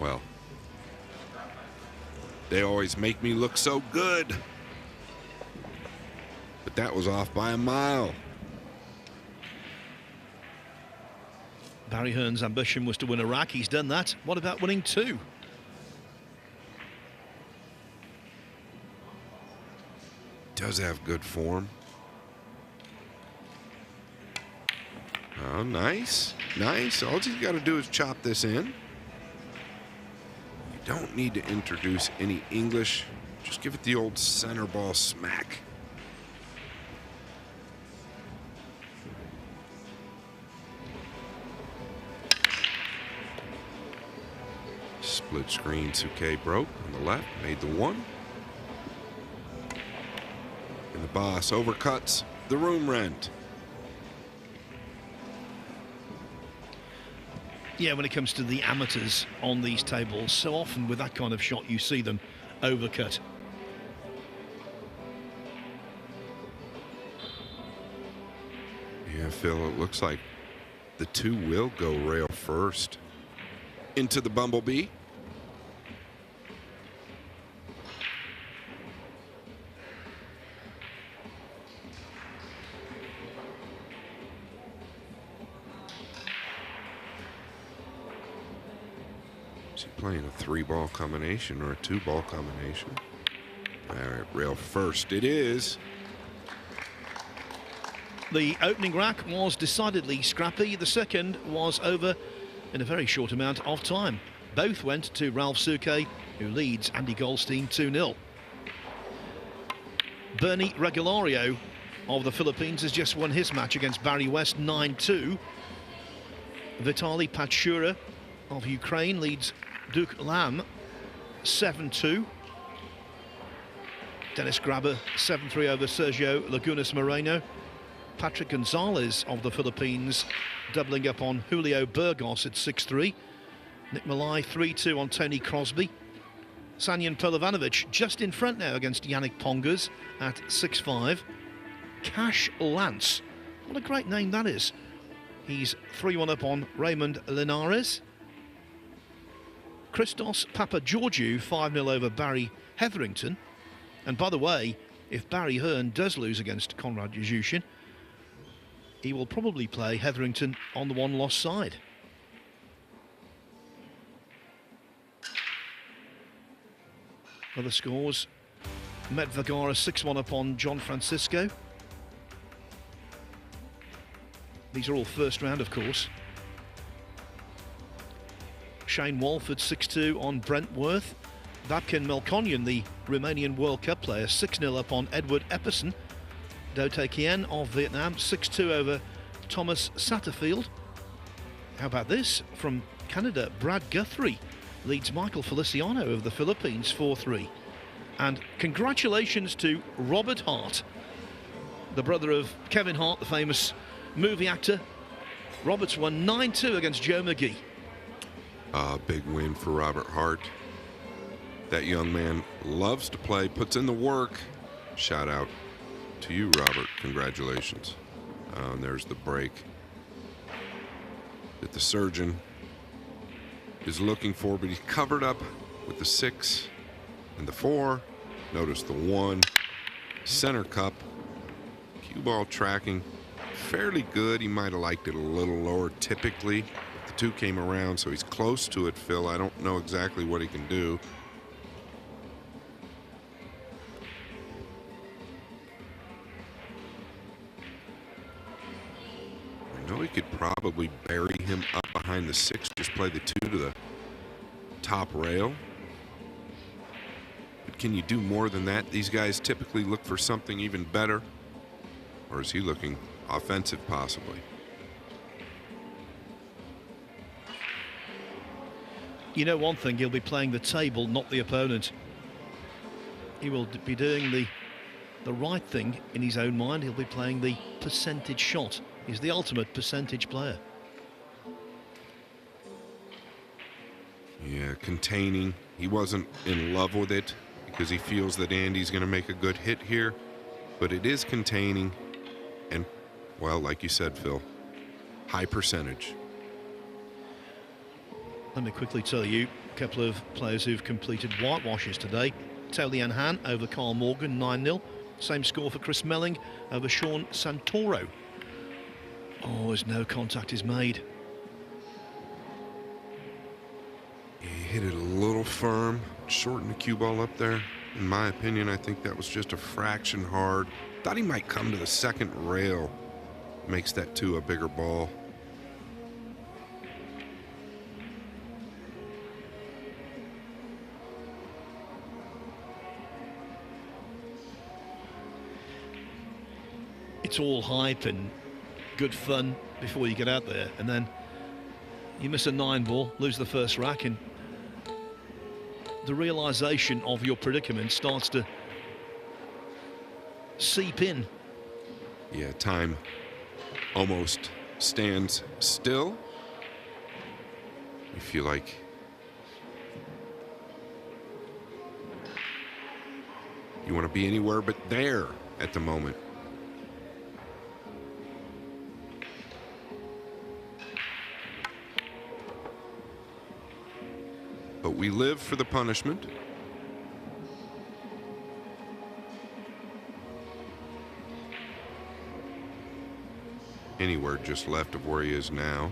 Well, they always make me look so good. But that was off by a mile. Barry Hearn's ambition was to win a rack. He's done that. What about winning 2? Does have good form. Oh, nice. Nice. All you got to do is chop this in. You don't need to introduce any English. Just give it the old center ball smack. Split screen, Souquet broke on the left, made the 1. And the boss overcuts the room rent. Yeah, when it comes to the amateurs on these tables, so often with that kind of shot you see them overcut. Yeah, Phil, it looks like the 2 will go rail first. Into the Bumblebee. Is he playing a 3-ball combination or a 2-ball combination? All right, rail first it is. The opening rack was decidedly scrappy. The second was over in a very short amount of time. Both went to Ralph Souquet, who leads Andy Goldstein 2-0. Bernie Regulario of the Philippines has just won his match against Barry West 9-2. Vitaly Pachura of Ukraine leads Duke Lam 7-2. Dennis Grabber 7-3 over Sergio Lagunas Moreno. Patrick Gonzalez of the Philippines doubling up on Julio Burgos at 6-3. Nick Malai 3-2 on Tony Crosby. Sanyan Pelovanovic just in front now against Yannick Pongas at 6-5. Cash Lance, what a great name that is. He's 3-1 up on Raymond Linares. Christos Papageorgiou 5-0 over Barry Hetherington. And by the way, if Barry Hearn does lose against Konrad Yuzhishin, he will probably play Hetherington on the 1-loss side. Other scores: Met Vergara 6-1 upon John Francisco. These are all first round, of course. Shane Walford 6-2 on Brentworth. Babkin Melkonyan, the Romanian World Cup player, 6-0 upon Edward Epperson. Do Tae Kien of Vietnam 6-2 over Thomas Satterfield. How about this from Canada? Brad Guthrie leads Michael Feliciano of the Philippines 4-3. And congratulations to Robert Hart, the brother of Kevin Hart, the famous movie actor. Roberts won 9-2 against Joe McGee. Big win for Robert Hart. That young man loves to play, puts in the work. Shout out to you, Robert. Congratulations. And there's the break that the surgeon is looking for, but he's covered up with the 6 and the 4. Notice the 1. Center cup. Cue ball tracking fairly good. He might have liked it a little lower typically. The 2 came around, so he's close to it, Phil. I don't know exactly what he can do. We could probably bury him up behind the 6, just play the 2 to the top rail. But can you do more than that? These guys typically look for something even better. Or is he looking offensive possibly? You know one thing, he'll be playing the table, not the opponent. He will be doing the right thing in his own mind. He'll be playing the percentage shot. He's the ultimate percentage player. Yeah, containing. He wasn't in love with it because he feels that Andy's going to make a good hit here. But it is containing. And, well, like you said, Phil, high percentage. Let me quickly tell you a couple of players who've completed whitewashes today. Tao Lian Han over Carl Morgan, 9-0. Same score for Chris Melling over Sean Santoro. Oh, as no contact is made. He hit it a little firm, shortened the cue ball up there. In my opinion, I think that was just a fraction hard. Thought he might come to the second rail. Makes that 2 a bigger ball. It's all hype and good fun before you get out there, and then you miss a 9-ball, lose the first rack, and the realization of your predicament starts to seep in. Yeah, time almost stands still. You feel like you want to be anywhere but there at the moment. But we live for the punishment. Anywhere just left of where he is now.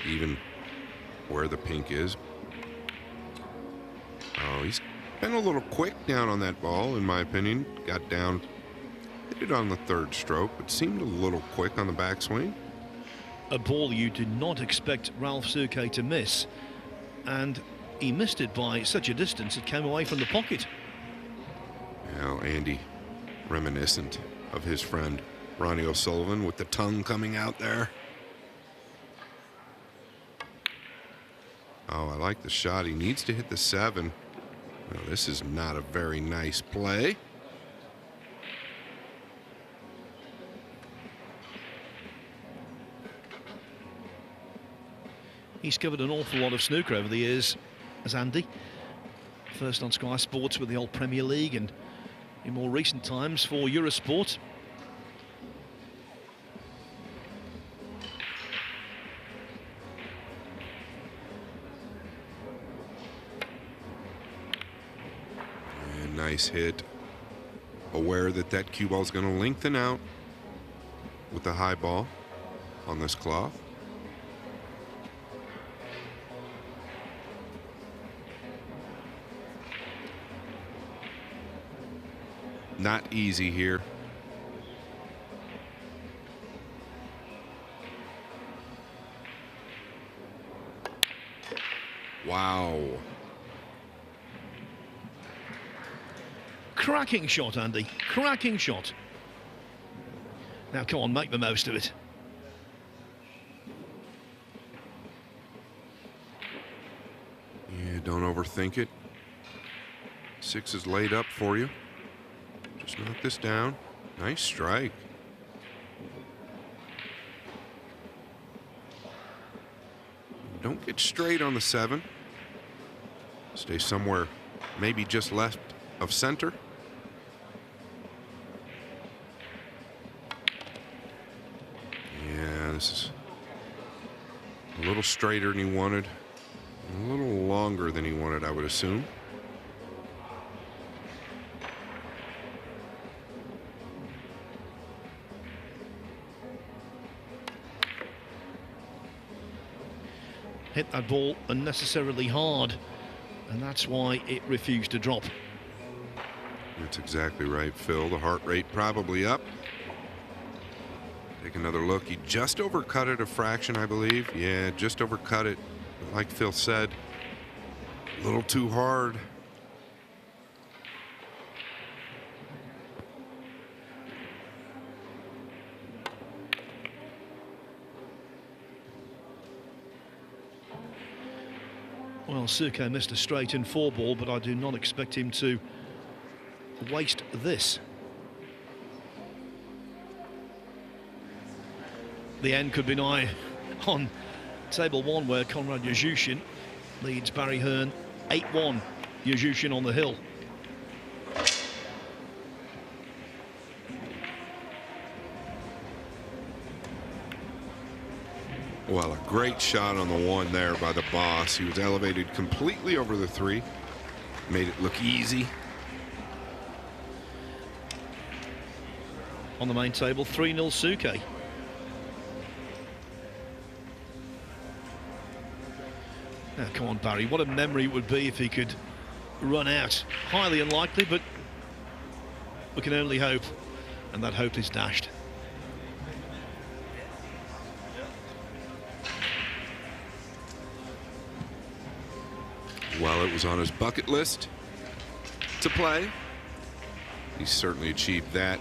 Even where the pink is. Oh, he's been a little quick down on that ball, in my opinion. Got down, hit it on the 3rd stroke, but seemed a little quick on the backswing. A ball you did not expect Ralph Souquet to miss, and he missed it by such a distance it came away from the pocket. Now Andy, reminiscent of his friend Ronnie O'Sullivan with the tongue coming out there. Oh, I like the shot. He needs to hit the 7. Well, this is not a very nice play. He's covered an awful lot of snooker over the years as Andy. First on Sky Sports with the old Premier League, and in more recent times for Eurosport. And nice hit. Aware that that cue ball is going to lengthen out with the high ball on this cloth. Not easy here. Wow. Cracking shot, Andy. Cracking shot. Now, come on, make the most of it. Yeah, don't overthink it. 6 is laid up for you. Just knock this down. Nice strike. Don't get straight on the 7. Stay somewhere maybe just left of center. Yeah, this is a little straighter than he wanted. A little longer than he wanted, I would assume. Hit that ball unnecessarily hard, and that's why it refused to drop. That's exactly right, Phil. The heart rate probably up. Take another look. He just overcut it a fraction, I believe. Yeah, just overcut it. But like Phil said, a little too hard. Well, Souquet missed a straight in 4-ball, but I do not expect him to waste this. The end could be nigh on table 1, where Konrad Yuzhishin leads Barry Hearn 8-1. Yuzhishin on the hill. Well, a great shot on the one there by the boss. He was elevated completely over the 3. Made it look easy. On the main table, 3-0 Souquet. Now, come on, Barry. What a memory it would be if he could run out. Highly unlikely, but we can only hope. And that hope is dashed. While it was on his bucket list to play, he certainly achieved that.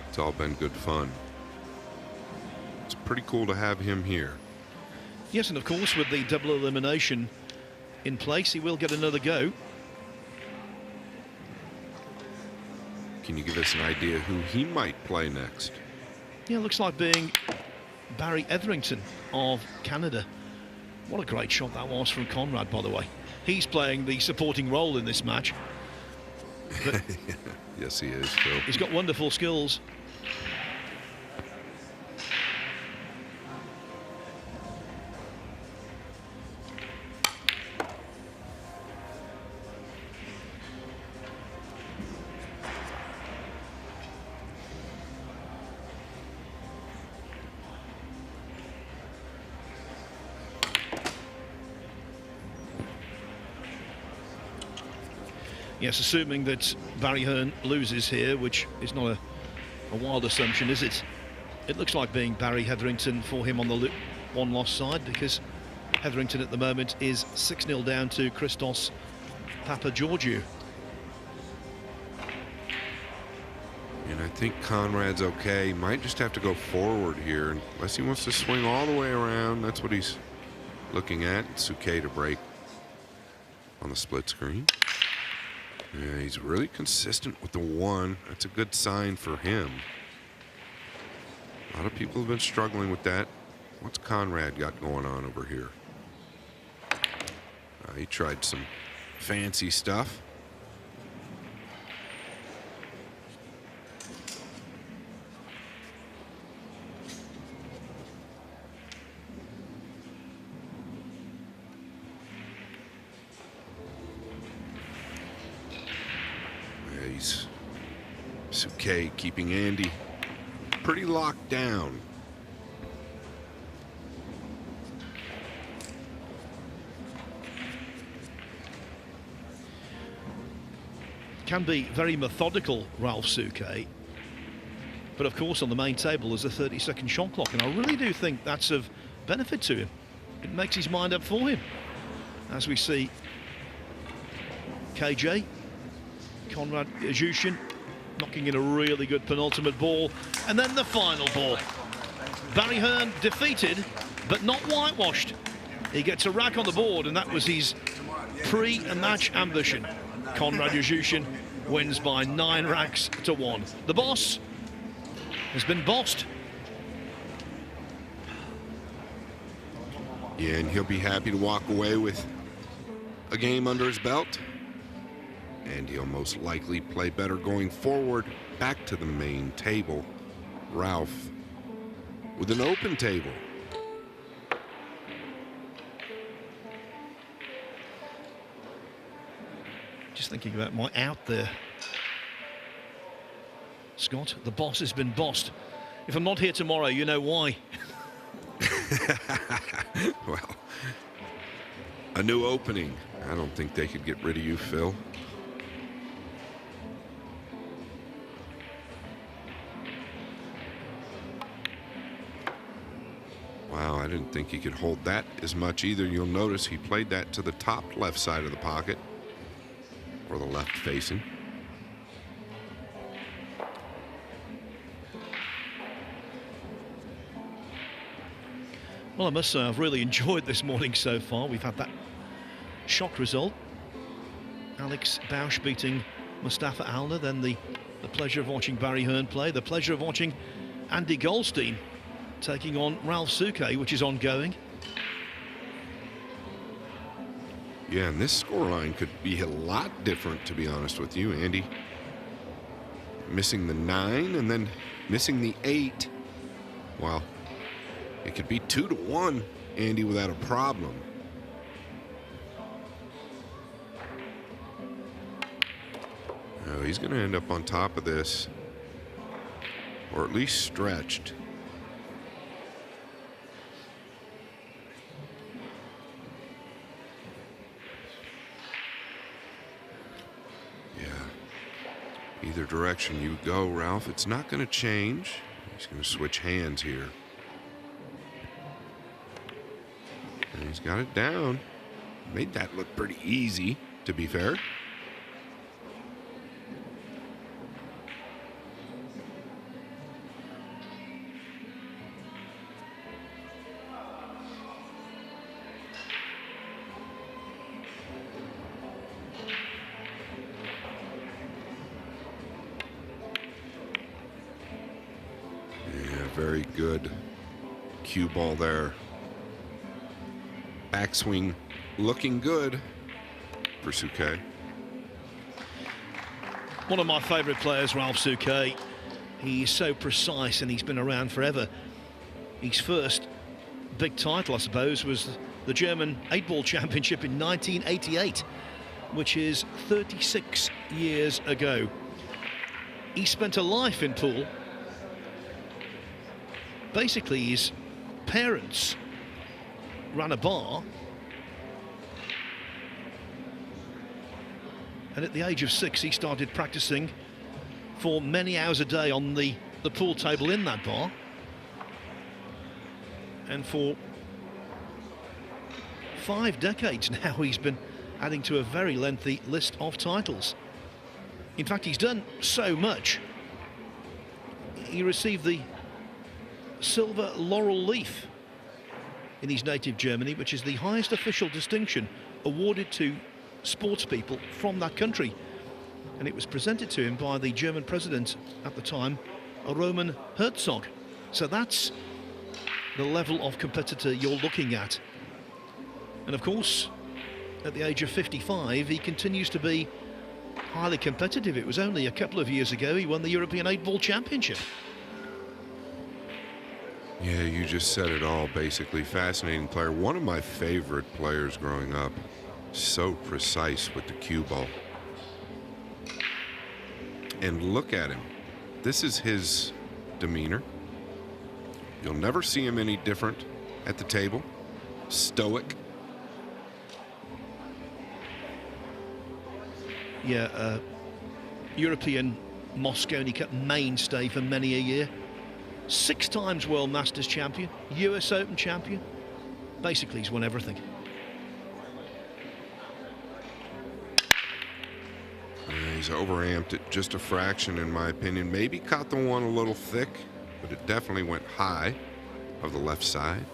It's all been good fun. It's pretty cool to have him here. Yes, and of course, with the double elimination in place, he will get another go. Can you give us an idea who he might play next? Yeah, looks like being Barry Etherington of Canada. What a great shot that was from Conrad, by the way. He's playing the supporting role in this match. But yes, he is, Phil. he's got wonderful skills. Yes, assuming that Barry Hearn loses here, which is not a wild assumption, is it? It looks like being Barry Hetherington for him on the one-loss side, because Hetherington at the moment is 6-0 down to Christos Papageorgiou. And I think Conrad's okay. Might just have to go forward here, unless he wants to swing all the way around. That's what he's looking at. Souquet to break on the split screen. Yeah, he's really consistent with the 1. That's a good sign for him. A lot of people have been struggling with that. What's Conrad got going on over here? He tried some fancy stuff. Souquet keeping Andy pretty locked down. Can be very methodical, Ralph Souquet. But of course, on the main table there's a 30-second shot clock, and I really do think that's of benefit to him. It makes his mind up for him. As we see KJ, Konrad Yuzhin, knocking in a really good penultimate ball, and then the final ball. Barry Hearn defeated, but not whitewashed. He gets a rack on the board, and that was his pre-match ambition. Konrad Yuzhin wins by 9 racks to 1. The boss has been bossed. Yeah, and he'll be happy to walk away with a game under his belt. And he'll most likely play better going forward back to the main table. Ralph with an open table. Just thinking about my out there. Scott, the boss has been bossed. If I'm not here tomorrow, you know why. Well, a new opening. I don't think they could get rid of you, Phil. Wow, I didn't think he could hold that as much either. You'll notice he played that to the top left side of the pocket, or the left facing. Well, I must say I've really enjoyed this morning so far. We've had that shock result. Alex Bausch beating Mustafa Alner, then the pleasure of watching Barry Hearn play, the pleasure of watching Andy Goldstein taking on Ralph Souquet, which is ongoing. Yeah, and this scoreline could be a lot different, to be honest with you, Andy. Missing the 9 and then missing the 8, while It could be 2-1, Andy, without a problem. Oh, he's going to end up on top of this, or at least stretched. Yeah. Either direction you go, Ralph, it's not going to change. He's going to switch hands here. And he's got it down. Made that look pretty easy, to be fair. Very good cue ball there. Backswing looking good for Souquet. One of my favourite players, Ralph Souquet. He's so precise and he's been around forever. His first big title, I suppose, was the German 8-ball championship in 1988, which is 36 years ago. He spent a life in pool. Basically, his parents ran a bar, and at the age of 6 he started practicing for many hours a day on the pool table in that bar, and for 5 decades now he's been adding to a very lengthy list of titles. In fact, he's done so much. He received the Silver Laurel Leaf in his native Germany, which is the highest official distinction awarded to sports people from that country, and it was presented to him by the German president at the time, Roman Herzog. So that's the level of competitor you're looking at. And of course, at the age of 55, he continues to be highly competitive. It was only a couple of years ago he won the European 8-ball championship. Yeah, you just said it all, basically. Fascinating player. One of my favorite players growing up. So precise with the cue ball. And look at him. This is his demeanor. You'll never see him any different at the table. Stoic. Yeah, European Mosconi Cup mainstay for many a year. 6 times World Masters champion, US Open champion. Basically, he's won everything. He's overamped it just a fraction, in my opinion. Maybe caught the one a little thick, but it definitely went high of the left side.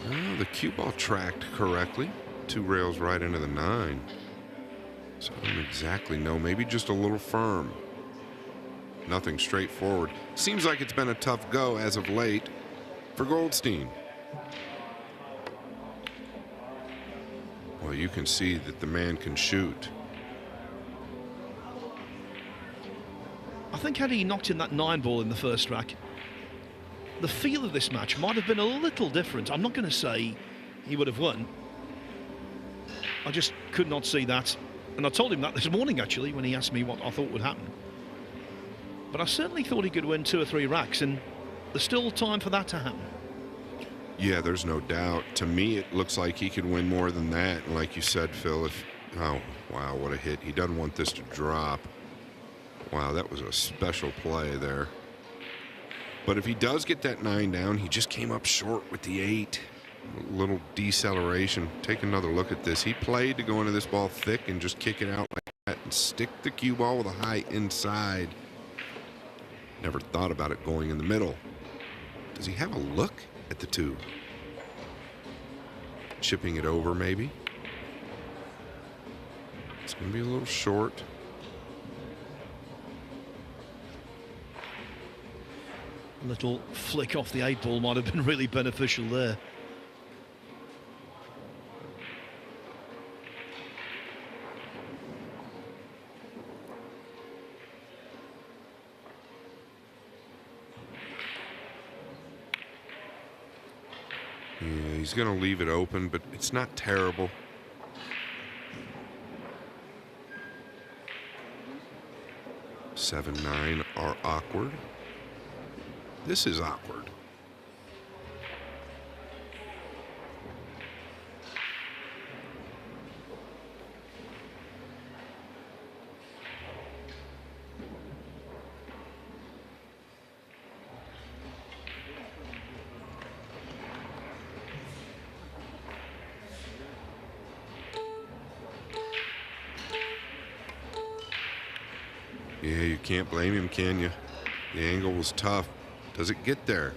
Well, the cue ball tracked correctly. 2 rails right into the 9. So I don't exactly know. Maybe just a little firm. Nothing straightforward. Seems like it's been a tough go as of late for Goldstein. Well, you can see that the man can shoot. I think had he knocked in that 9-ball in the first rack, the feel of this match might have been a little different. I'm not going to say he would have won. I just could not see that. And I told him that this morning, actually, when he asked me what I thought would happen. But I certainly thought he could win 2 or 3 racks, and there's still time for that to happen. Yeah, there's no doubt. To me, it looks like he could win more than that. And like you said, Phil, oh, wow, what a hit. He doesn't want this to drop. Wow, that was a special play there. But if he does get that 9 down, he just came up short with the 8. A little deceleration. Take another look at this. He played to go into this ball thick and just kick it out like that and stick the cue ball with a high inside. Never thought about it going in the middle. Does he have a look at the 2? Chipping it over, maybe. It's going to be a little short. A little flick off the 8-ball might have been really beneficial there. Yeah, he's going to leave it open, but it's not terrible. Seven, 9 are awkward. This is awkward. Yeah, you can't blame him, can you? The angle was tough. Does it get there?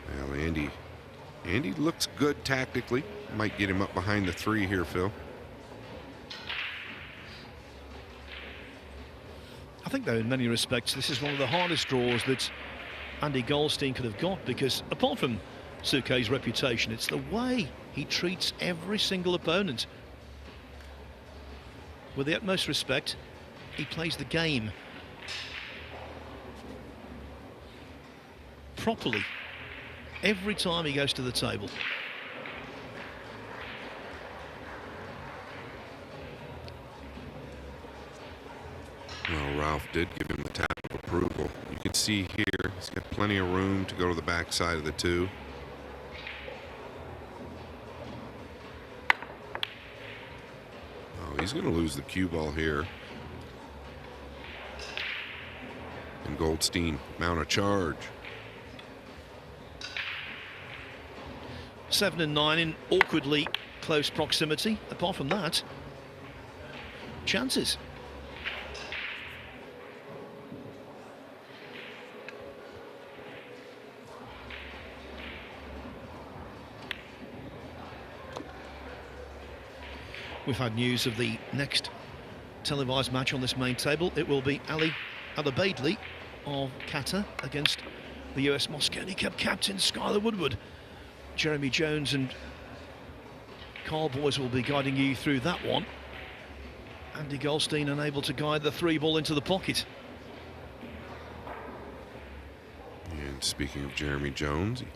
Well, Andy looks good tactically. Might get him up behind the 3 here, Phil. I think, though, in many respects, this is one of the hardest draws that Andy Goldstein could have got, because apart from Souquet's reputation, it's the way he treats every single opponent. With the utmost respect, he plays the game properly every time he goes to the table. Well, Ralph did give him the tap of approval. You can see here, he's got plenty of room to go to the backside of the 2. Oh, he's going to lose the cue ball here. And Goldstein mount a charge. 7 and 9 in awkwardly close proximity. Apart from that, chances. We've had news of the next televised match on this main table. It will be Ali Alabaidli of Qatar against the US Mosconi Cup captain Skylar Woodward. Jeremy Jones and Carl Boys will be guiding you through that one. Andy Goldstein unable to guide the 3 ball into the pocket. And speaking of Jeremy Jones, he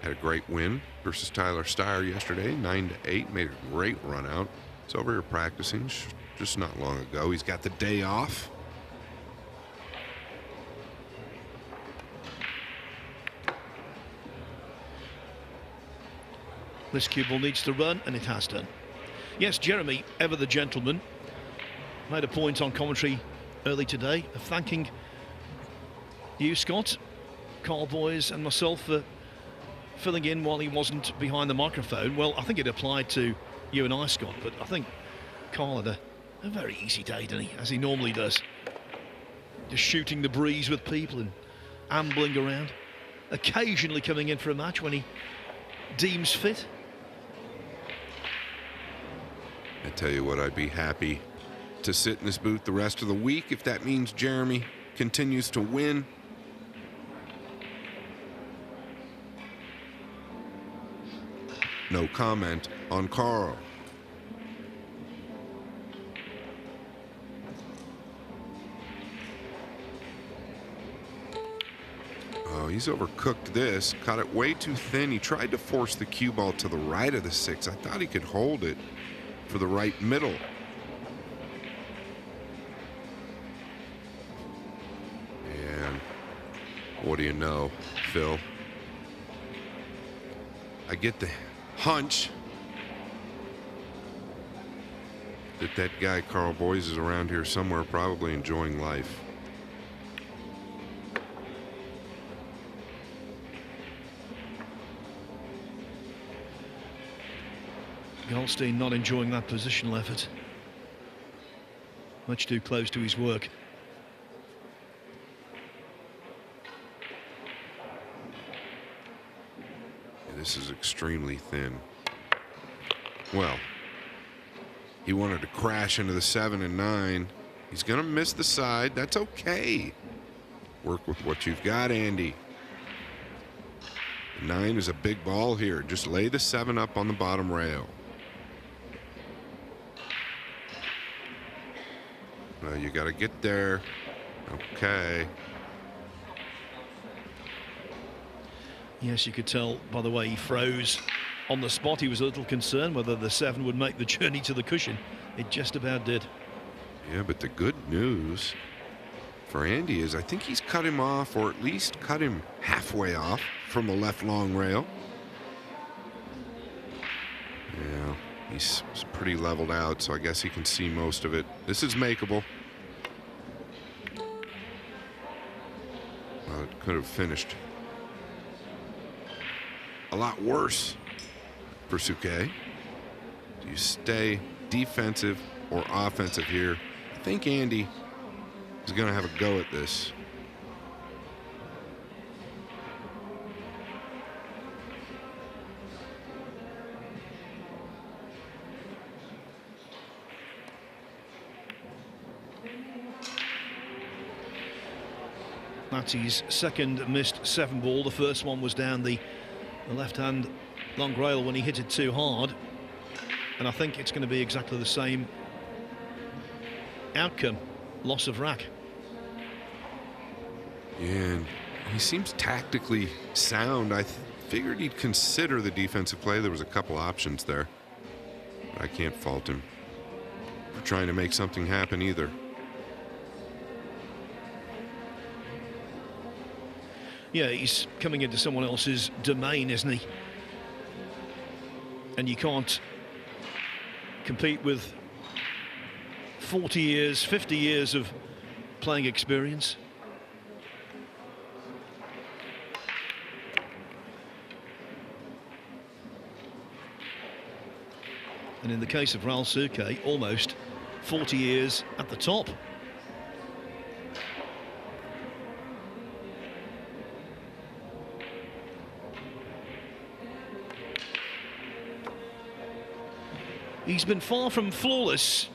had a great win versus Tyler Steyer yesterday, 9-8. Made a great run out. He's over here practicing just not long ago. He's got the day off. This cue ball needs to run, and it has done. Yes, Jeremy, ever the gentleman, made a point on commentary early today of thanking you, Scott, Carl Boys and myself for filling in while he wasn't behind the microphone. Well, I think it applied to you and I, Scott, but I think Carl had a very easy day, didn't he, as he normally does. Just shooting the breeze with people and ambling around, occasionally coming in for a match when he deems fit. I tell you what, I'd be happy to sit in this booth the rest of the week if that means Jeremy continues to win. No comment on Carl. Oh, he's overcooked this. Caught it way too thin. He tried to force the cue ball to the right of the 6. I thought he could hold it for the right middle. And what do you know, Phil? I get the hunch that guy Carl Boys is around here somewhere, probably enjoying life. Goldstein not enjoying that positional effort. Much too close to his work. This is extremely thin. Well, he wanted to crash into the 7 and 9. He's going to miss the side. That's okay. Work with what you've got, Andy. The 9 is a big ball here. Just lay the 7 up on the bottom rail. You got to get there. Okay. Yes, you could tell by the way he froze on the spot. He was a little concerned whether the 7 would make the journey to the cushion. It just about did. Yeah, but the good news for Andy is I think he's cut him off, or at least cut him halfway off from the left long rail. Yeah, he's pretty leveled out, so I guess he can see most of it. This is makeable. Well, it could have finished a lot worse for Souquet. Do you stay defensive or offensive here? I think Andy is going to have a go at this. That's his second missed 7 ball. The first one was down the left-hand long rail when he hit it too hard. And I think it's going to be exactly the same outcome. Loss of rack. Yeah, and he seems tactically sound. I figured he'd consider the defensive play. There was a couple options there. But I can't fault him for trying to make something happen either. Yeah, he's coming into someone else's domain, isn't he? And you can't compete with 40 years, 50 years of playing experience. And in the case of Raoul Souquet, almost 40 years at the top. He's been far from flawless,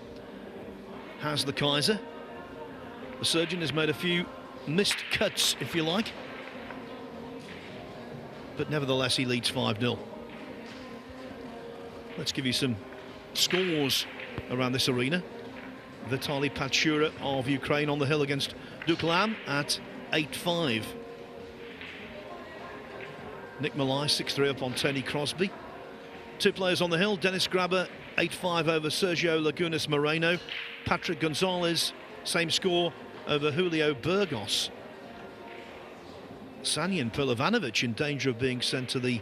has the Kaiser. The surgeon has made a few missed cuts, if you like. But nevertheless, he leads 5-0. Let's give you some scores around this arena. Vitaly Pachura of Ukraine on the hill against Duklam at 8-5. Nick Malai 6-3 up on Tony Crosby. 2 players on the hill. Dennis Grabber 8-5 over Sergio Lagunas Moreno. Patrick Gonzalez, same score over Julio Burgos. Sanyan Pilovanovic in danger of being sent to the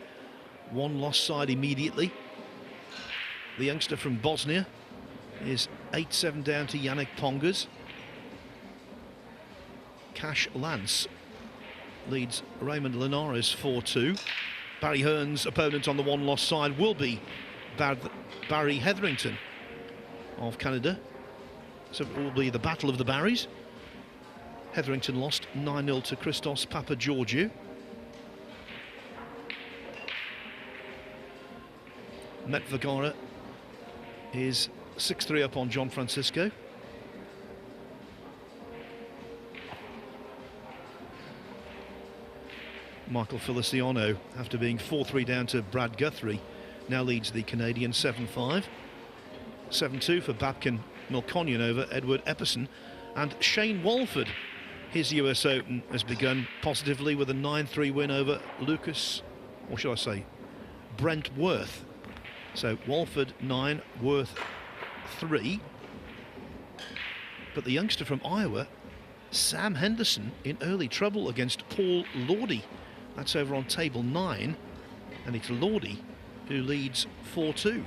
1-loss side immediately. The youngster from Bosnia is 8-7 down to Yannick Pongas. Cash Lance leads Raymond Linares 4-2. Barry Hearn's opponent on the 1-loss side will be Barry Hetherington of Canada. So it will be the battle of the Barrys. Hetherington lost 9-0 to Christos Papageorgiou. Met Vergara is 6-3 up on John Francisco. Michael Feliciano, after being 4-3 down to Brad Guthrie, now leads the Canadian 7-5. 7-2 for Babkin Milconian over Edward Epperson. And Shane Walford, his US Open has begun positively with a 9-3 win over Lucas, or should I say, Brent Worth. So Walford 9, Worth 3. But the youngster from Iowa, Sam Henderson, in early trouble against Paul Lordy. That's over on table 9, and it's Lordy who leads 4-2.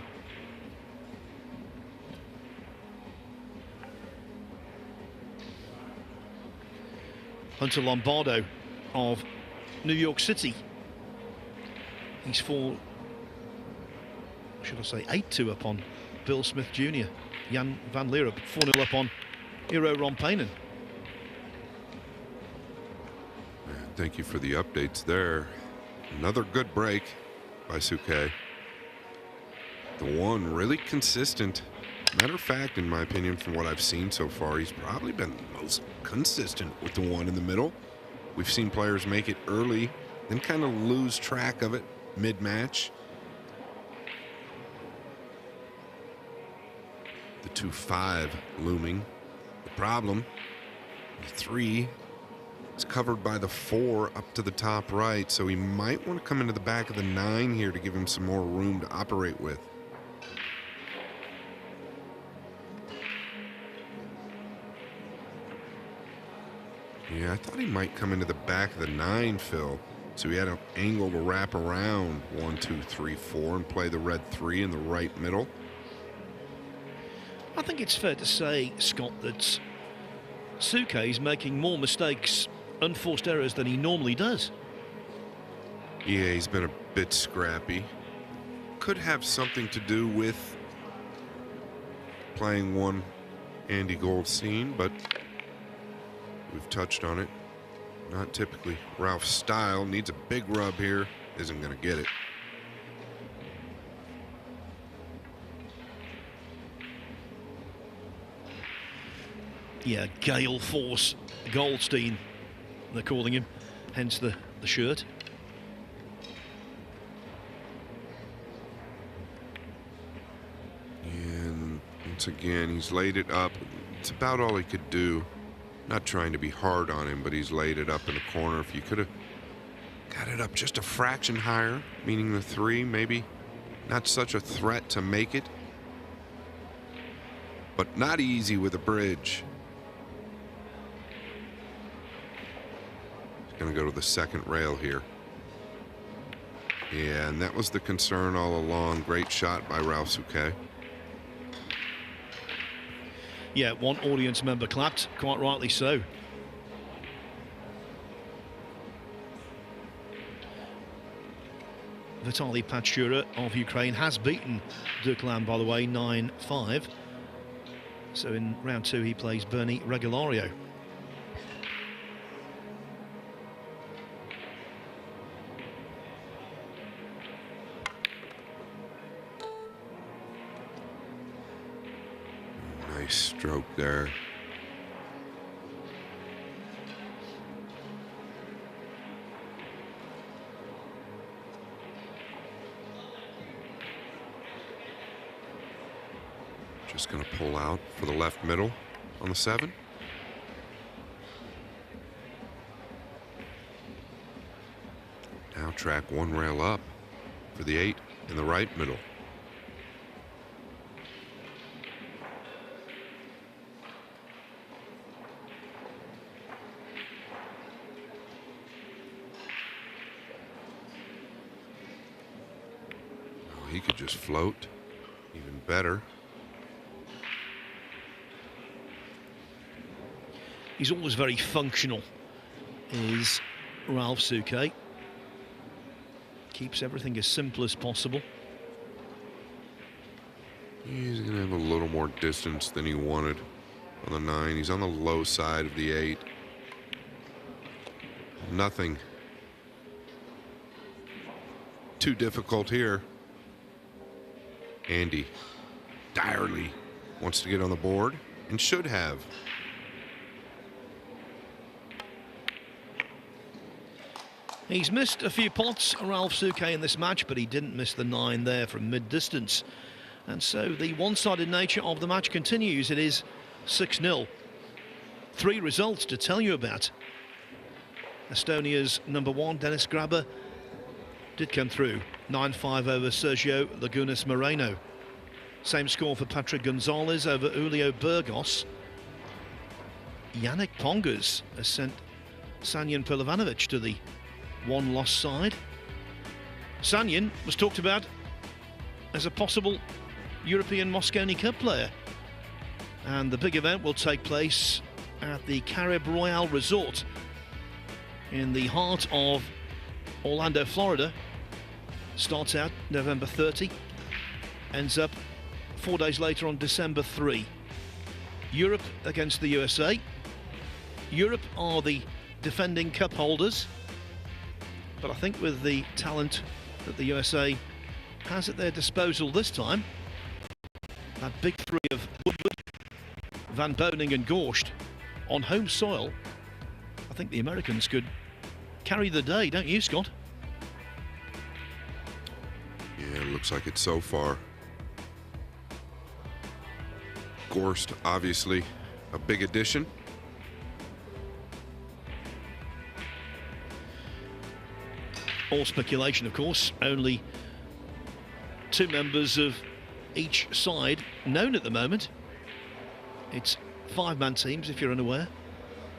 Hunter Lombardo of New York City. He's 8-2 up on Bill Smith Jr. Jan van Leeuwen 4-0 up on Iro Rompainen. Thank you for the updates there. Another good break by Souquet. The 1 really consistent. Matter of fact, in my opinion, from what I've seen so far, he's probably been the most consistent with the 1 in the middle. We've seen players make it early, then kind of lose track of it mid-match. The 2-5 looming. The problem, the 3 It's covered by the 4 up to the top right, so he might want to come into the back of the 9 here to give him some more room to operate with. Yeah, I thought he might come into the back of the 9, Phil. So he had an angle to wrap around 1, 2, 3, 4 and play the red 3 in the right middle. I think it's fair to say, Scott, that Souquet is making more mistakes, unforced errors, than he normally does. Yeah, he's been a bit scrappy. Could have something to do with playing one Andy Goldstein, but we've touched on it. Not typically Ralph's style. Needs a big rub here. Isn't going to get it. Yeah, Gale Force Goldstein, they're calling him, hence the shirt. And once again, he's laid it up. It's about all he could do. Not trying to be hard on him, but he's laid it up in the corner. If you could have got it up just a fraction higher, meaning the 3, maybe not such a threat to make it. But not easy with a bridge. He's going to go to the second rail here. Yeah, and that was the concern all along. Great shot by Ralph Souquet. Yeah, one audience member clapped, quite rightly so. Vitaly Pachura of Ukraine has beaten Duklan, by the way, 9-5. So in round 2 he plays Bernie Regulario. Nice stroke there. Just going to pull out for the left middle on the 7. Now track 1 rail up for the 8 in the right middle. He could just float, even better. He's always very functional, is Ralph Souquet. Keeps everything as simple as possible. He's going to have a little more distance than he wanted on the 9. He's on the low side of the 8. Nothing too difficult here. Andy direly wants to get on the board and should have. He's missed a few pots, Ralph Souquet, in this match, but he didn't miss the 9 there from mid-distance. And so the one-sided nature of the match continues. It is 6-0. 3 results to tell you about. Estonia's number 1, Dennis Graber, did come through. 9-5 over Sergio Lagunas Moreno. Same score for Patrick Gonzalez over Julio Burgos. Yannick Pongas has sent Sanyan Pilovanovic to the 1-loss side. Sanyan was talked about as a possible European Mosconi Cup player. And the big event will take place at the Carib Royale Resort in the heart of Orlando, Florida. Starts out November 30, ends up 4 days later on December 3. Europe against the USA. Europe are the defending cup holders, but I think with the talent that the USA has at their disposal this time, that big 3 of Woodward, Van Boning and Gorst on home soil, I think the Americans could carry the day, don't you, Scott? Yeah, it looks like it so far. Gorst, obviously, a big addition. All speculation, of course. Only 2 members of each side known at the moment. It's 5-man teams, if you're unaware,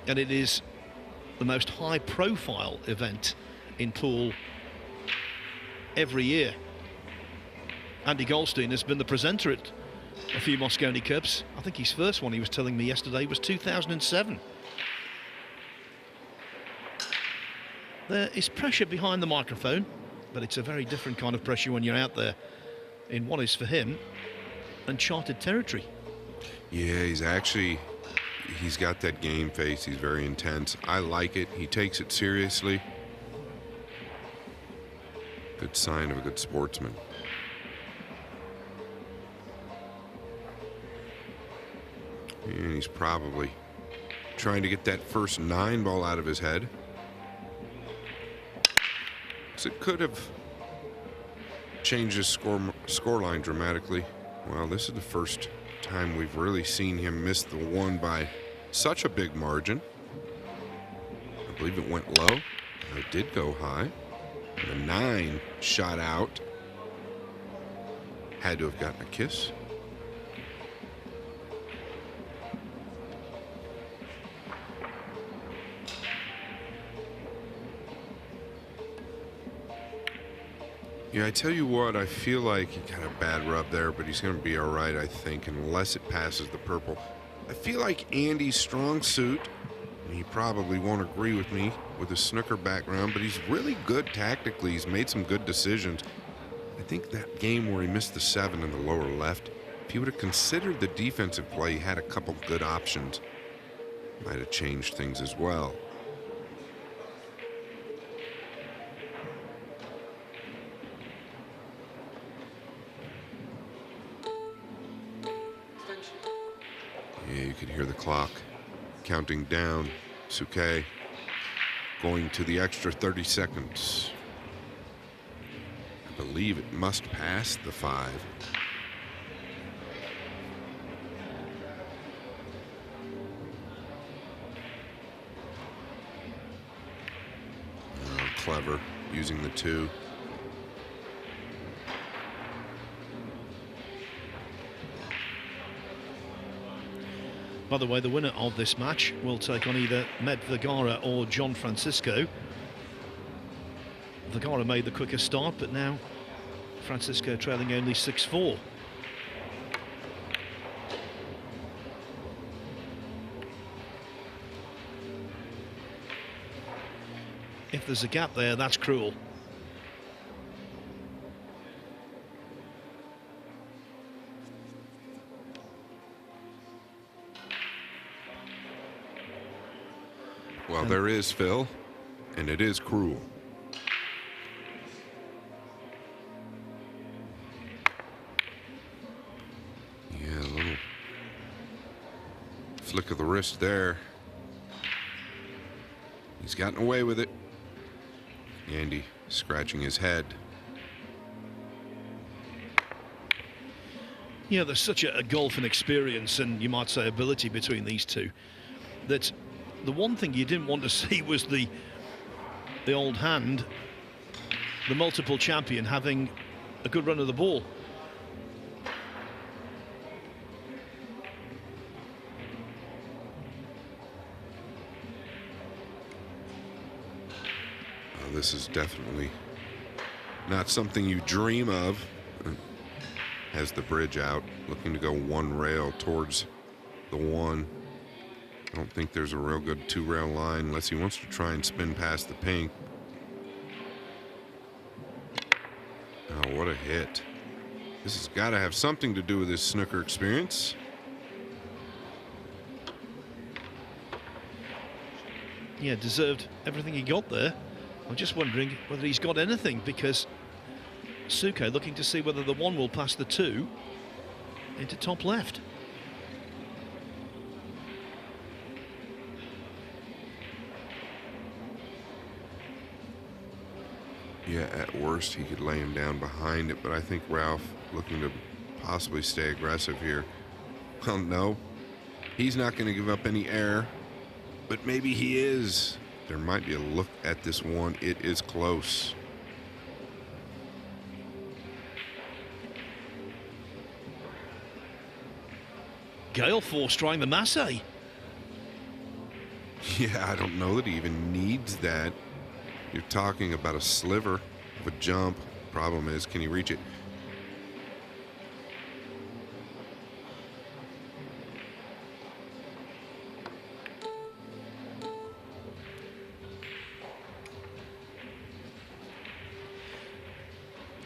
and it is the most high-profile event in pool every year. Andy Goldstein has been the presenter at a few Mosconi Cups. I think his first one, he was telling me yesterday, was 2007. There is pressure behind the microphone, but it's a very different kind of pressure when you're out there in what is for him uncharted territory. Yeah, he's got that game face. He's very intense. I like it. He takes it seriously. Good sign of a good sportsman. And he's probably trying to get that first 9 ball out of his head. So it could have changed his scoreline dramatically. Well, this is the first time we've really seen him miss the 1 by such a big margin. I believe it went low. It did go high. And the 9 shot out. Had to have gotten a kiss. Yeah, I tell you what, I feel like he got a bad rub there, but he's going to be all right, I think, unless it passes the purple. I feel like Andy's strong suit, and he probably won't agree with me with his snooker background, but he's really good tactically. He's made some good decisions. I think that game where he missed the 7 in the lower left, if he would have considered the defensive play, he had a couple good options. Might have changed things as well. Yeah, you could hear the clock counting down. Souquet going to the extra 30 seconds. I believe it must pass the 5. Oh, clever, using the 2. By the way, the winner of this match will take on either Med Vergara or John Francisco. Vergara made the quicker start, but now Francisco trailing only 6-4. If there's a gap there, that's cruel. Well, there is, Phil, and it is cruel. Yeah, a little flick of the wrist there. He's gotten away with it. Andy scratching his head. Yeah, there's such a golfing experience and, you might say, ability between these two that the one thing you didn't want to see was the old hand, the multiple champion, having a good run of the ball. This is definitely not something you dream of. Has the bridge out, looking to go 1 rail towards the 1. I don't think there's a real good 2-rail line unless he wants to try and spin past the pink. Oh, what a hit. This has got to have something to do with his snooker experience. Yeah, deserved everything he got there. I'm just wondering whether he's got anything, because Souquet looking to see whether the 1 will pass the 2 into top left. Yeah, at worst, he could lay him down behind it, but I think Ralph looking to possibly stay aggressive here. Well, no, he's not going to give up any air, but maybe he is. There might be a look at this 1. It is close. Gale force trying the Massey. Yeah, I don't know that he even needs that. You're talking about a sliver of a jump. Problem is, can he reach it?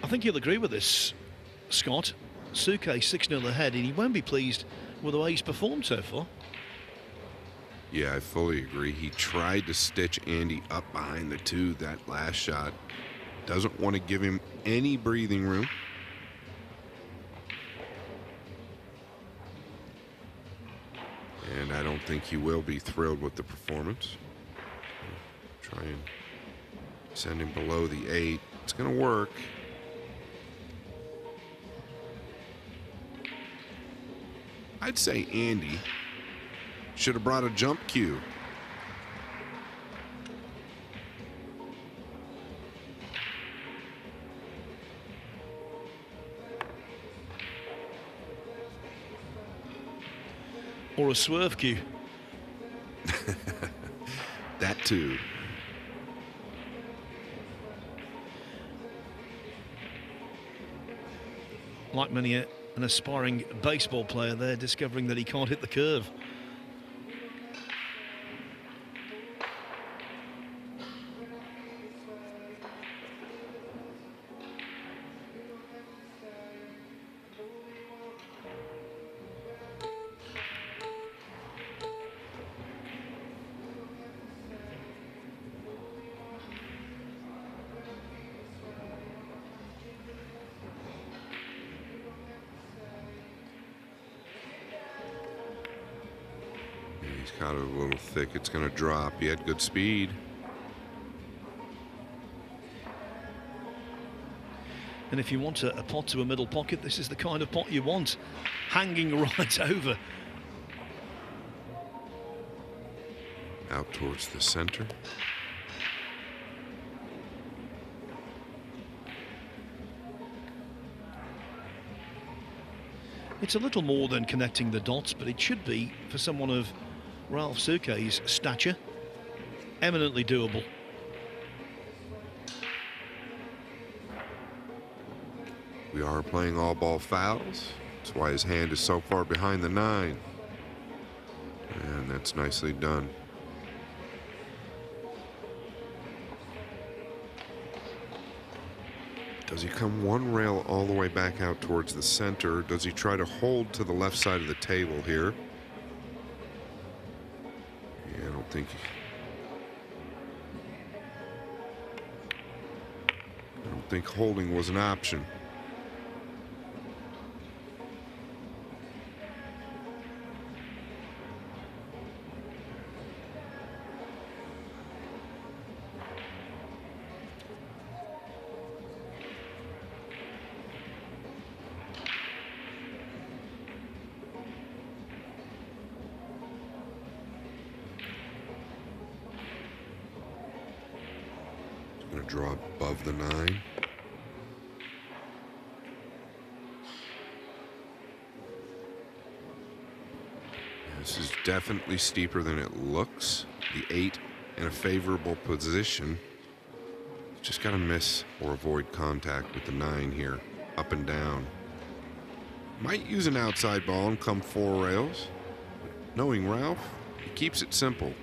I think you'll agree with this, Scott. Souquet 6-0 ahead, and he won't be pleased with the way he's performed so far. Yeah, I fully agree. He tried to stitch Andy up behind the two that last shot. Doesn't want to give him any breathing room. And I don't think he will be thrilled with the performance. Try and send him below the 8. It's going to work. I'd say Andy should have brought a jump cue. Or a swerve cue. That too. Like many an aspiring baseball player, they're discovering that he can't hit the curve. He's got it a little thick. It's going to drop. He had good speed. And if you want a pot to a middle pocket, this is the kind of pot you want. Hanging right over. Out towards the center. It's a little more than connecting the dots, but it should be, for someone of Ralph Souquet's stature, eminently doable. We are playing all ball fouls. That's why his hand is so far behind the 9. And that's nicely done. Does he come one rail all the way back out towards the center? Does he try to hold to the left side of the table here? Yeah, I don't think holding was an option. Going to draw above the 9. This is definitely steeper than it looks. The 8 in a favorable position. Just got to miss or avoid contact with the 9 here, up and down. Might use an outside ball and come 4 rails. Knowing Ralph, he keeps it simple.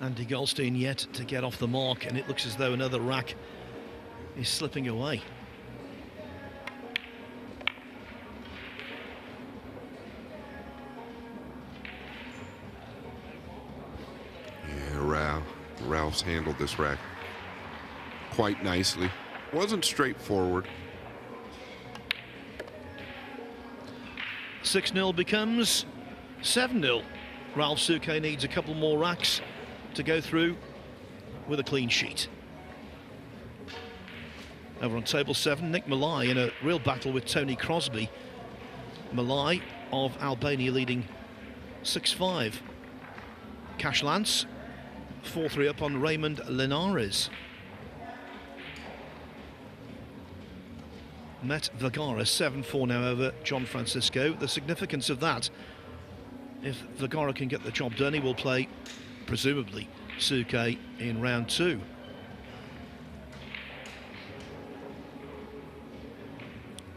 Andy Goldstein yet to get off the mark, and it looks as though another rack is slipping away. Yeah, Ralph's handled this rack quite nicely. Wasn't straightforward. 6-0 becomes 7-0. Ralph Souquet needs a couple more racks to go through with a clean sheet. Over on table 7, Nick Malai in a real battle with Tony Crosby. Malai of Albania leading 6-5. Cash Lance 4-3 up on Raymond Linares. Met Vergara 7-4 now over John Francisco. The significance of that, if Vergara can get the job done, he will play, presumably, Souquet in round 2.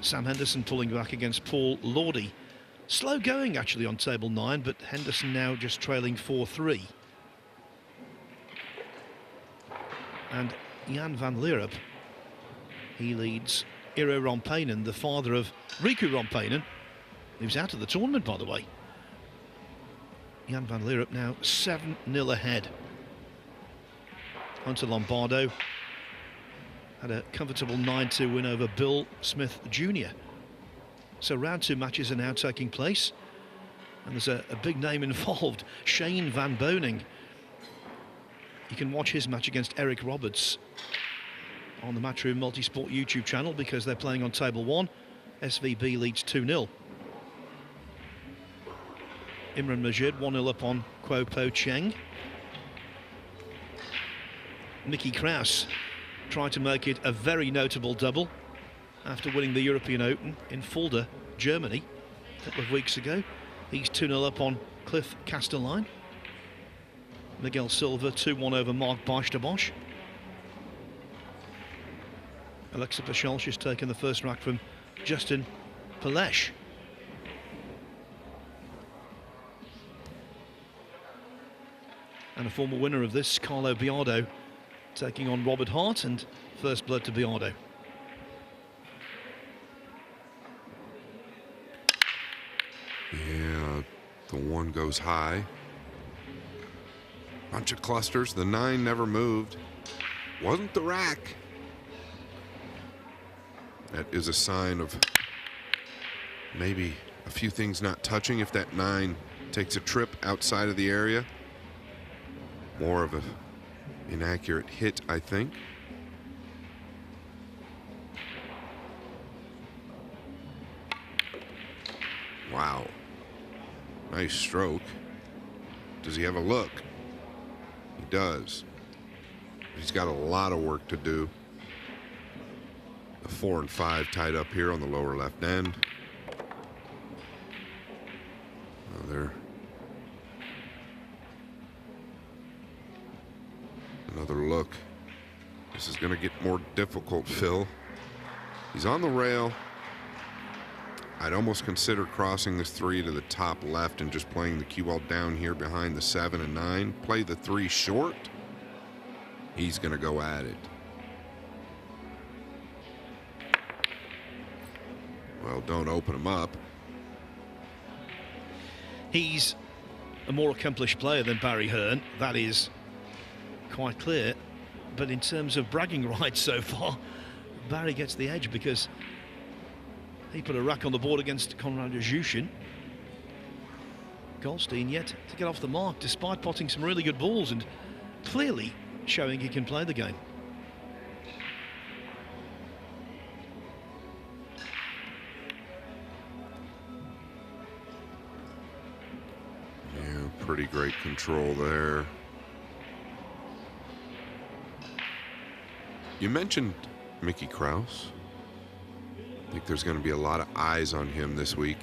Sam Henderson pulling back against Paul Lordy. Slow going actually on table 9, but Henderson now just trailing 4-3. And Jan van Leerup, he leads Iro Rompainen, the father of Riku Rompainen, who's out of the tournament, by the way. Jan van Leerup now 7-0 ahead. Hunter Lombardo had a comfortable 9-2 win over Bill Smith Jr. So round 2 matches are now taking place, and there's a big name involved, Shane Van Boning. You can watch his match against Eric Roberts on the Matchroom Multisport YouTube channel because they're playing on table 1. SVB leads 2-0. Imran Majid 1-0 up on Kuo Po Cheng. Mickey Kraus tried to make it a very notable double after winning the European Open in Fulda, Germany, a couple of weeks ago. He's 2-0 up on Cliff Castelline. Miguel Silva 2-1 over Mark Bosch. Alexa Pachelch has taken the first rack from Justin Pelesh. And a former winner of this, Carlo Biardo, taking on Robert Hart, and first blood to Biardo. Yeah, the 1 goes high. Bunch of clusters. The 9 never moved. Wasn't the rack. That is a sign of maybe a few things not touching if that 9 takes a trip outside of the area. More of an inaccurate hit, I think. Wow. Nice stroke. Does he have a look? He does. He's got a lot of work to do. The 4 and 5 tied up here on the lower left end. Oh, there. Another look. This is going to get more difficult, Phil. He's on the rail. I'd almost consider crossing this 3 to the top left and just playing the cue ball down here behind the 7 and 9. Play the 3 short. He's going to go at it. Well, don't open him up. He's a more accomplished player than Barry Hearn. That is quite clear. But in terms of bragging rights so far, Barry gets the edge because he put a rack on the board against Konrad Jushin. Goldstein yet to get off the mark despite potting some really good balls and clearly showing he can play the game. Yeah, pretty great control there. You mentioned Mickey Kraus. I think there's going to be a lot of eyes on him this week.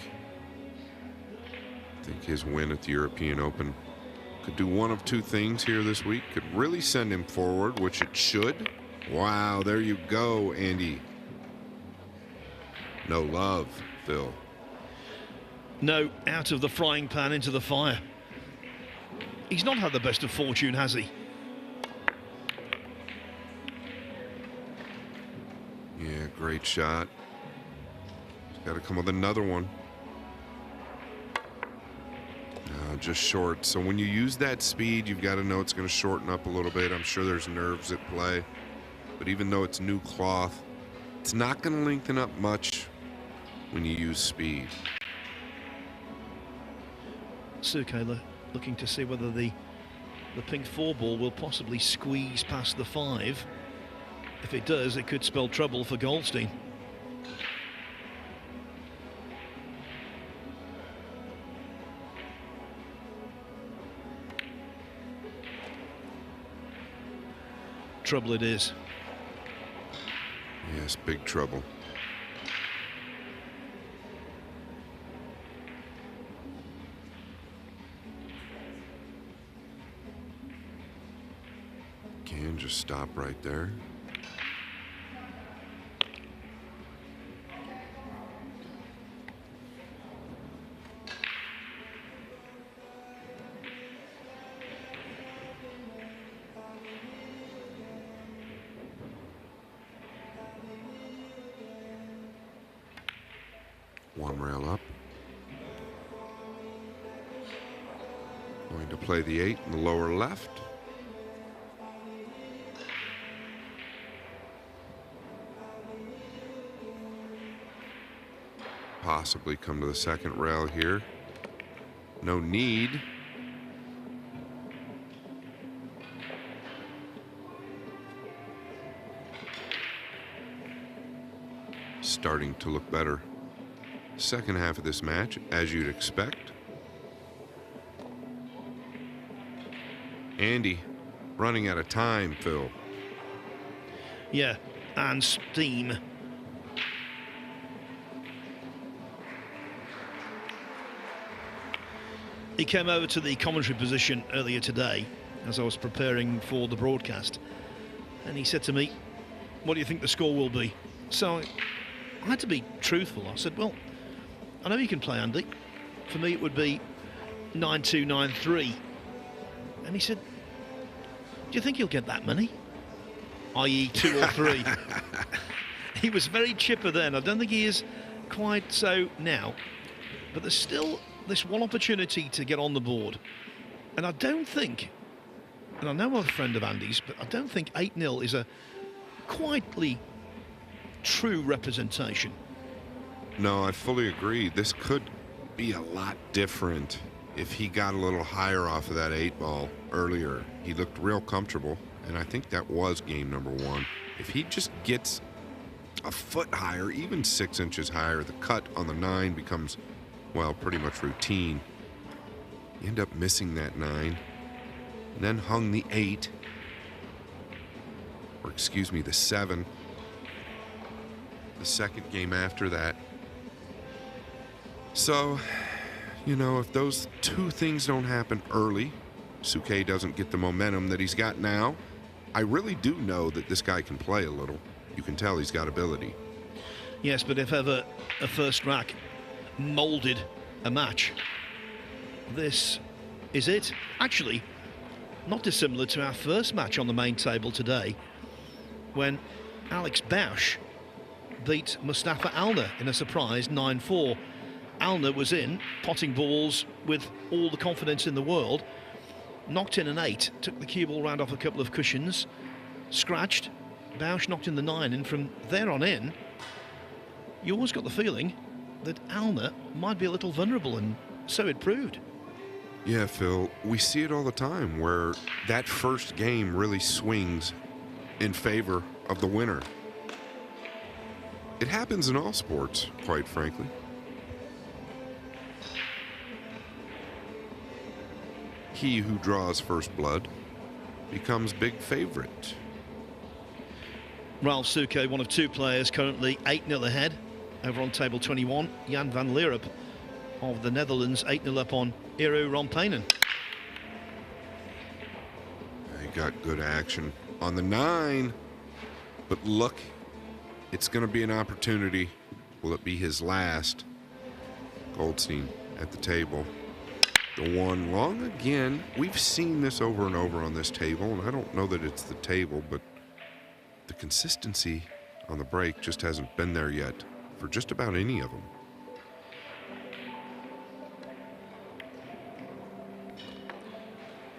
I think his win at the European Open could do one of 2 things here this week. Could really send him forward, which it should. Wow, there you go, Andy. No love, Phil. No, out of the frying pan into the fire. He's not had the best of fortune, has he? Yeah, great shot. Got to come with another one. Just short. So when you use that speed, you've got to know it's going to shorten up a little bit. I'm sure there's nerves at play. But even though it's new cloth, it's not going to lengthen up much when you use speed. Souquet looking to see whether the pink 4 ball will possibly squeeze past the 5. If it does, it could spell trouble for Goldstein. trouble it is. Yes, big trouble. Can just stop right there. One rail up. Going to play the 8 in the lower left. Possibly come to the second rail here. No need. Starting to look better. Second half of this match, as you'd expect. Andy running out of time, Phil. Yeah, and steam. He came over to the commentary position earlier today as I was preparing for the broadcast, and he said to me, "What do you think the score will be?" So I had to be truthful. I said, "Well, I know you can play, Andy. For me, it would be 9-2, 9-3. And he said, "Do you think you'll get that many? I.e. 2 or 3. He was very chipper then. I don't think he is quite so now. But there's still this one opportunity to get on the board. And I don't think, and I know I'm a friend of Andy's, but I don't think 8-0 is a quietly true representation. No, I fully agree. This could be a lot different if he got a little higher off of that 8 ball earlier. He looked real comfortable, and I think that was game number 1. If he just gets a foot higher, even 6 inches higher, the cut on the 9 becomes, well, pretty much routine. You end up missing that 9, and then hung the 8, or excuse me, the 7. The second game after that. So, you know, if those two things don't happen early, Souquet doesn't get the momentum that he's got now, I really do know that this guy can play a little. You can tell he's got ability. Yes, but if ever a first rack moulded a match, this is it. Actually, not dissimilar to our first match on the main table today, when Alex Bausch beat Mustafa Alner in a surprise 9-4. Alner was in, potting balls with all the confidence in the world, knocked in an 8, took the cue ball round off a couple of cushions, scratched, Bausch knocked in the 9, and from there on in, you always got the feeling that Alner might be a little vulnerable, and so it proved. Yeah, Phil, we see it all the time where that first game really swings in favor of the winner. It happens in all sports, quite frankly. He who draws first blood becomes big favorite. Ralph Souquet, one of 2 players, currently 8-0 ahead over on table 21. Jan van Leerup of the Netherlands 8-0 up on Eero Rompainen. He got good action on the 9, but look, it's going to be an opportunity. Will it be his last? Goldstein at the table. The 1 long again. We've seen this over and over on this table, and I don't know that it's the table, but the consistency on the break just hasn't been there yet for just about any of them.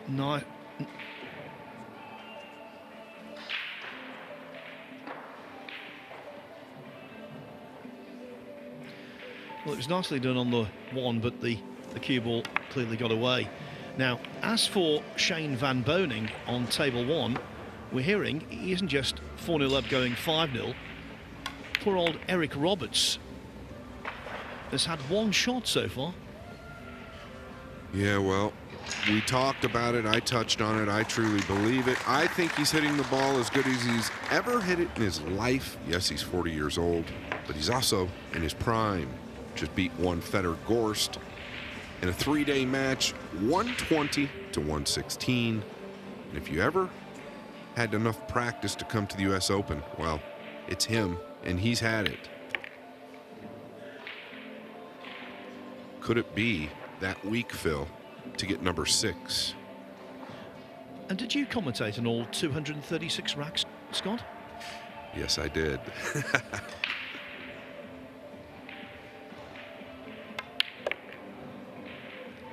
No. Well, it was nicely done on the 1, but the cue ball clearly got away. Now, as for Shane Van Boning on table 1, we're hearing he isn't just 4-0 up going 5-0. Poor old Eric Roberts has had 1 shot so far. Yeah, well, We talked about it. I touched on it. I truly believe it. I think he's hitting the ball as good as he's ever hit it in his life. Yes, he's 40 years old, but he's also in his prime. Just beat one Fedor Gorst in a 3-day match, 120 to 116. And if you ever had enough practice to come to the U.S. Open, well, it's him, and he's had it. Could it be that week, Phil, to get number 6? And did you commentate on all 236 racks, Scott? Yes, I did.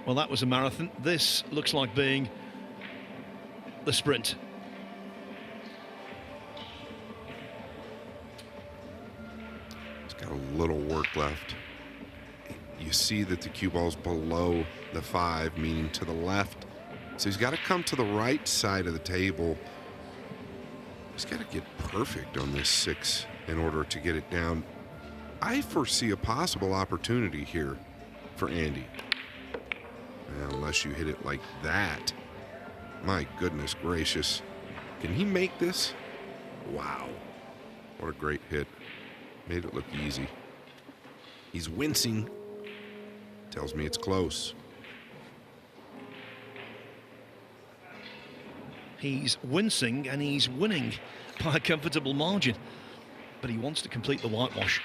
Well, that was a marathon. This looks like being the sprint. He's got a little work left. You see that the cue ball's below the 5, meaning to the left. So he's got to come to the right side of the table. He's got to get perfect on this 6 in order to get it down. I foresee a possible opportunity here for Andy. Unless you hit it like that. My goodness gracious. Can he make this? Wow. What a great hit. Made it look easy. He's wincing. Tells me it's close. He's wincing and he's winning by a comfortable margin. But he wants to complete the whitewash.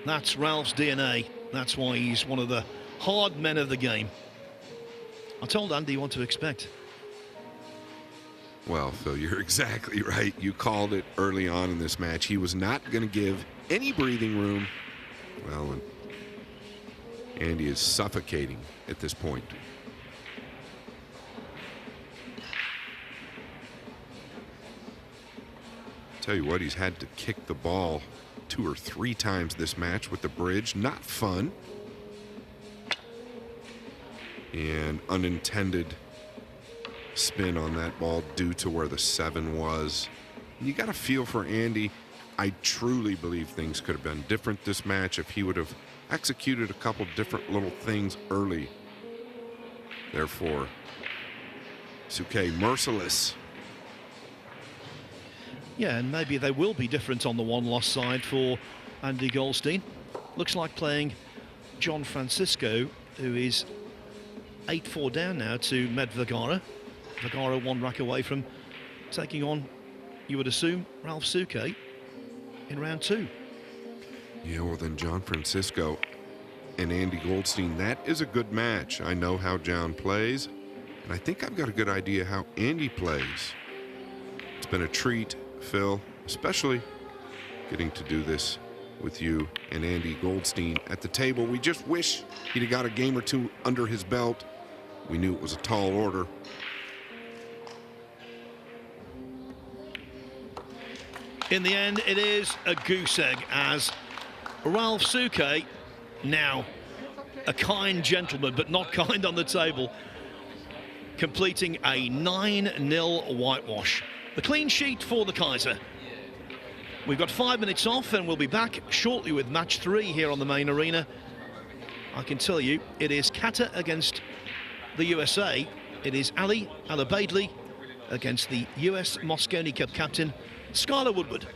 That's Ralph's DNA. That's why he's one of the hard men of the game. I told Andy what to expect. Well, Phil, you're exactly right. You called it early on in this match. He was not going to give any breathing room. Well, and Andy is suffocating at this point. Tell you what, he's had to kick the ball 2 or 3 times this match with the bridge. Not fun. And unintended spin on that ball due to where the 7 was. You got to feel for Andy. I truly believe things could have been different this match if he would have executed a couple different little things early. Therefore, Souquet merciless. Yeah, and maybe they will be different on the one-loss side for Andy Goldstein. Looks like playing John Francisco, who is 8-4 down now to Med Vergara. Vergara 1 rack away from taking on, you would assume, Ralph Souquet in round 2. Yeah, well then John Francisco and Andy Goldstein, that is a good match. I know how John plays, and I think I've got a good idea how Andy plays. It's been a treat, Phil, especially getting to do this with you and Andy Goldstein at the table. We just wish he'd have got a game or 2 under his belt. We knew it was a tall order. In the end, it is a goose egg as Ralph Souquet, now a kind gentleman, but not kind on the table, completing a 9-0 whitewash. The clean sheet for the Kaiser. We've got 5 minutes off and we'll be back shortly with match 3 here on the main arena. I can tell you, it is Qatar against the USA. It is Ali Alabaidli against the US Mosconi Cup captain, Skylar Woodward.